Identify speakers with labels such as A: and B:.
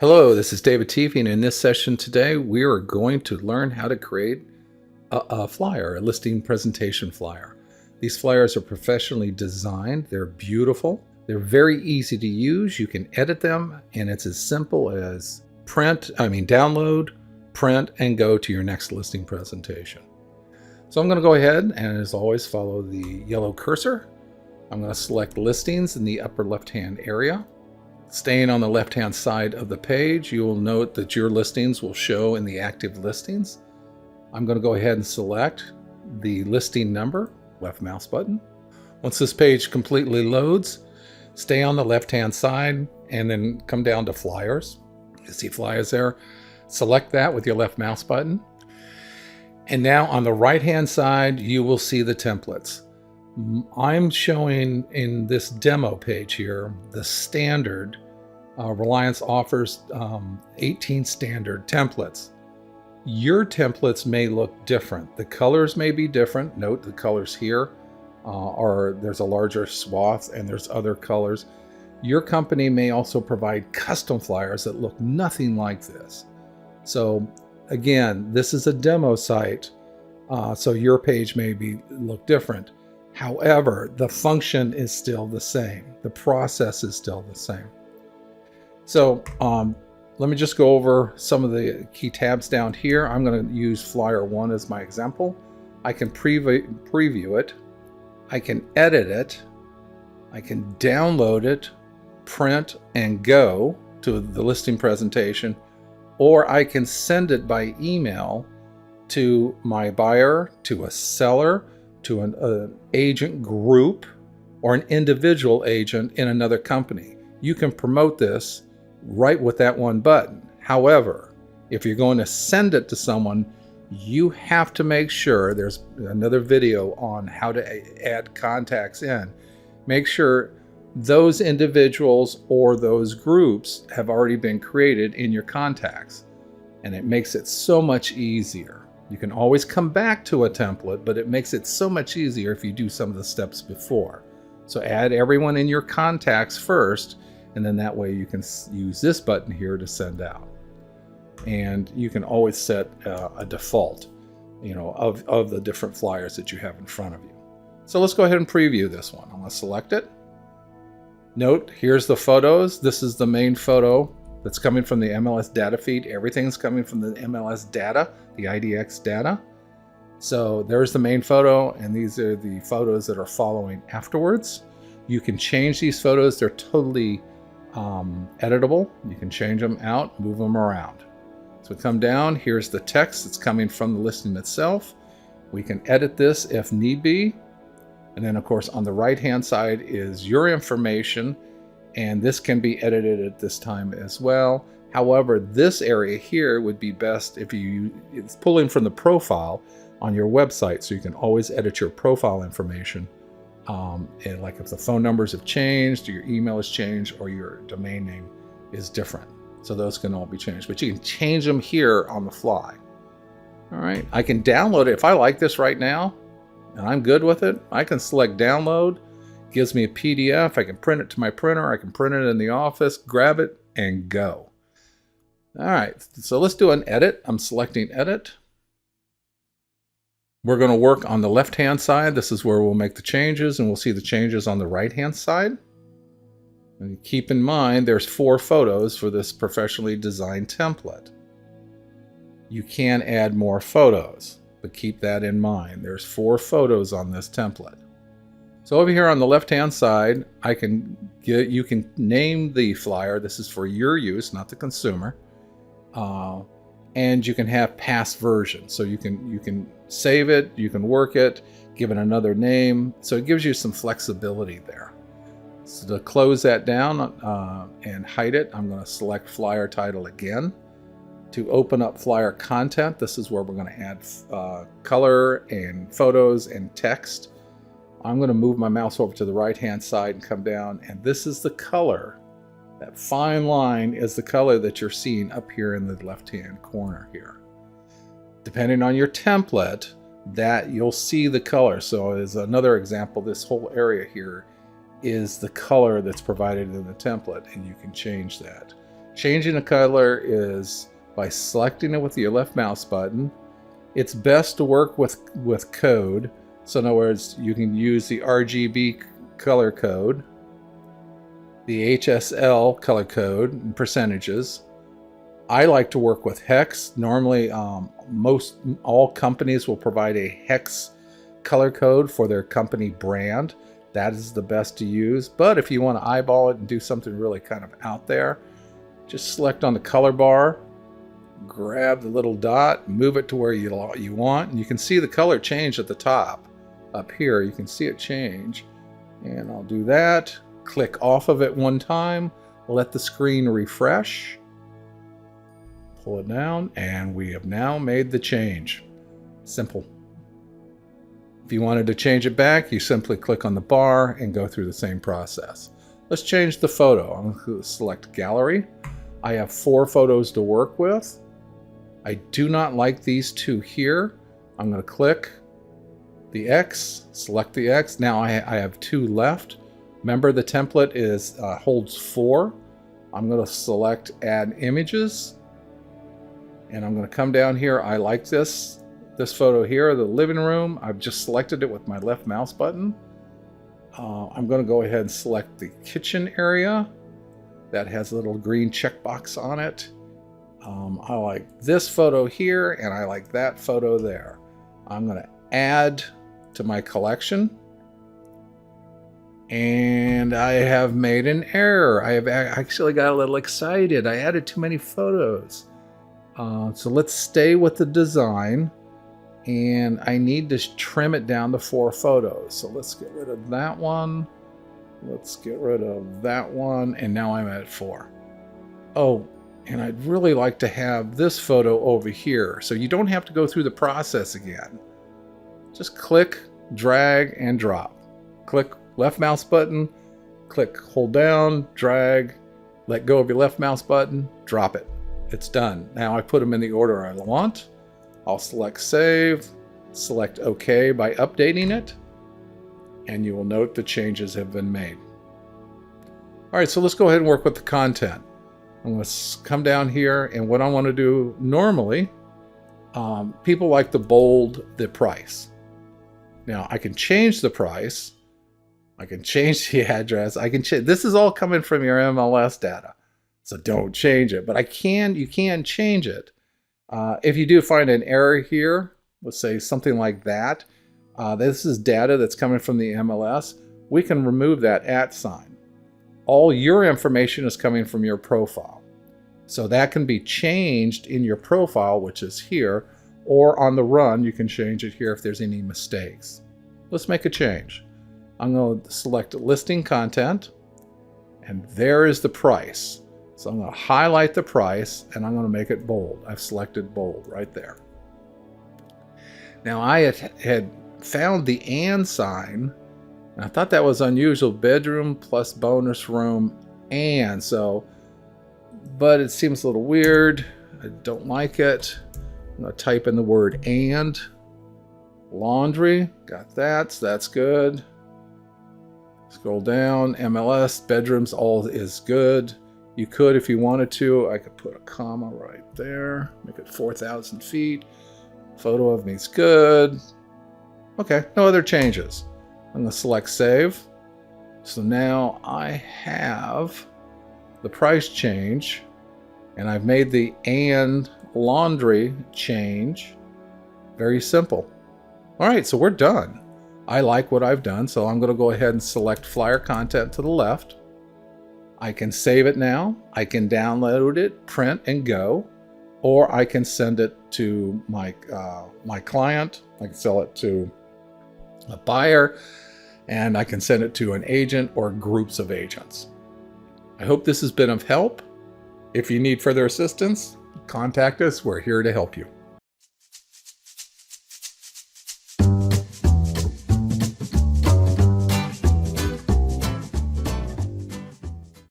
A: Hello, this is David Teefy, and in this session today, we are going to learn how to create a flyer, a listing presentation flyer. These flyers are professionally designed. They're beautiful. They're very easy to use. You can edit them, and it's as simple as download, print, and go to your next listing presentation. So I'm going to go ahead and, as always, follow the yellow cursor. I'm going to select listings in the upper left-hand area. Staying on the left-hand side of the page, you will note that your listings will show in the active listings. I'm going to go ahead and select the listing number, left mouse button. Once this page completely loads, stay on the left-hand side and then come down to flyers. You see flyers there. Select that with your left mouse button. And now on the right-hand side, you will see the templates. I'm showing in this demo page here the standard. Reliance offers 18 standard templates. Your templates may look different. The colors may be different. Note the colors here there's a larger swath and there's other colors. Your company may also provide custom flyers that look nothing like this. So again, this is a demo site, so your page may look different. However, the function is still the same. The process is still the same. So let me just go over some of the key tabs down here. I'm going to use Flyer 1 as my example. I can preview it. I can edit it. I can download it, print, and go to the listing presentation. Or I can send it by email to my buyer, to a seller, to an agent group, or an individual agent in another company. You can promote this right with that one button. However, if you're going to send it to someone, you have to make sure, there's another video on how to add contacts in. Make sure those individuals or those groups have already been created in your contacts. And it makes it so much easier. You can always come back to a template, but it makes it so much easier if you do some of the steps before. So add everyone in your contacts first, and then that way you can use this button here to send out. And you can always set a default, of the different flyers that you have in front of you. So let's go ahead and preview this one. I'm going to select it. Note, here's the photos. This is the main photo that's coming from the MLS data feed. Everything's coming from the MLS data, the IDX data. So there's the main photo, and these are the photos that are following afterwards. You can change these photos. They're totally editable. You can change them out, move them around. So we come down, here's the text that's coming from the listing itself. We can edit this if need be. And then of course on the right hand side is your information, and this can be edited at this time as well. However, this area here would be best if it's pulling from the profile on your website, so you can always edit your profile information. And like if the phone numbers have changed, or your email has changed, or your domain name is different. So those can all be changed, but you can change them here on the fly. All right, I can download it. If I like this right now and I'm good with it, I can select download. It gives me a PDF. I can print it to my printer. I can print it in the office, grab it, and go. All right, so let's do an edit. I'm selecting edit. We're going to work on the left-hand side. This is where we'll make the changes, and we'll see the changes on the right-hand side. And keep in mind, there's 4 photos for this professionally designed template. You can add more photos, but keep that in mind. There's 4 photos on this template. So over here on the left-hand side, you can name the flyer. This is for your use, not the consumer. And you can have past versions. So you can save it, you can work it, give it another name. So it gives you some flexibility there. So to close that down and hide it, I'm going to select flyer title again. To open up flyer content, this is where we're going to add color and photos and text. I'm going to move my mouse over to the right hand side and come down, and this is the color. That fine line is the color that you're seeing up here in the left-hand corner here. Depending on your template, that you'll see the color. So as another example, this whole area here is the color that's provided in the template, and you can change that. Changing the color is by selecting it with your left mouse button. It's best to work with code. So in other words, you can use the RGB color code, the HSL color code, and percentages. I like to work with hex. Normally, all companies will provide a hex color code for their company brand. That is the best to use. But if you want to eyeball it and do something really kind of out there, just select on the color bar, grab the little dot, move it to where you want, and you can see the color change at the top. Up here, you can see it change. And I'll do that. Click off of it one time, let the screen refresh. Pull it down, and we have now made the change. Simple. If you wanted to change it back, you simply click on the bar and go through the same process. Let's change the photo. I'm going to select Gallery. I have 4 photos to work with. I do not like these 2 here. I'm going to click the X, select the X. Now I have 2 left. Remember, the template holds 4. I'm going to select Add Images. And I'm going to come down here. I like this photo here, the living room. I've just selected it with my left mouse button. I'm going to go ahead and select the kitchen area. That has a little green checkbox on it. I like this photo here, and I like that photo there. I'm going to add to my collection. And I have made an error. I have actually got a little excited. I added too many photos. So let's stay with the design, and I need to trim it down to 4 photos. So let's get rid of that one. Let's get rid of that one, and now I'm at 4. Oh, and I'd really like to have this photo over here, so you don't have to go through the process again. Just click, drag, and drop. Click left mouse button, click, hold down, drag, let go of your left mouse button, drop it. It's done. Now I put them in the order I want. I'll select Save, select OK by updating it, and you will note the changes have been made. All right, so let's go ahead and work with the content. I'm going to come down here, and what I want to do normally, people like to bold the price. Now I can change the price. I can change the address. I can change. This is all coming from your MLS data, so don't change it. But you can change it. If you do find an error here, let's say something like that, this is data that's coming from the MLS, we can remove that @ sign. All your information is coming from your profile. So that can be changed in your profile, which is here, or on the run, you can change it here if there's any mistakes. Let's make a change. I'm going to select listing content, and there is the price. So I'm going to highlight the price, and I'm going to make it bold. I've selected bold right there. Now I had found the and sign, and I thought that was unusual. Bedroom plus bonus room and, so, but it seems a little weird. I don't like it. I'm going to type in the word and. Laundry, got that, so that's good. Scroll down, MLS, bedrooms, all is good. You could, if you wanted to, I could put a comma right there, make it 4,000 feet. Photo of me is good. Okay, no other changes. I'm going to select Save. So now I have the price change, and I've made the and laundry change. Very simple. All right, so we're done. I like what I've done, so I'm going to go ahead and select flyer content to the left. I can save it now. I can download it, print, and go. Or I can send it to my client. I can sell it to a buyer, and I can send it to an agent or groups of agents. I hope this has been of help. If you need further assistance, contact us. We're here to help you.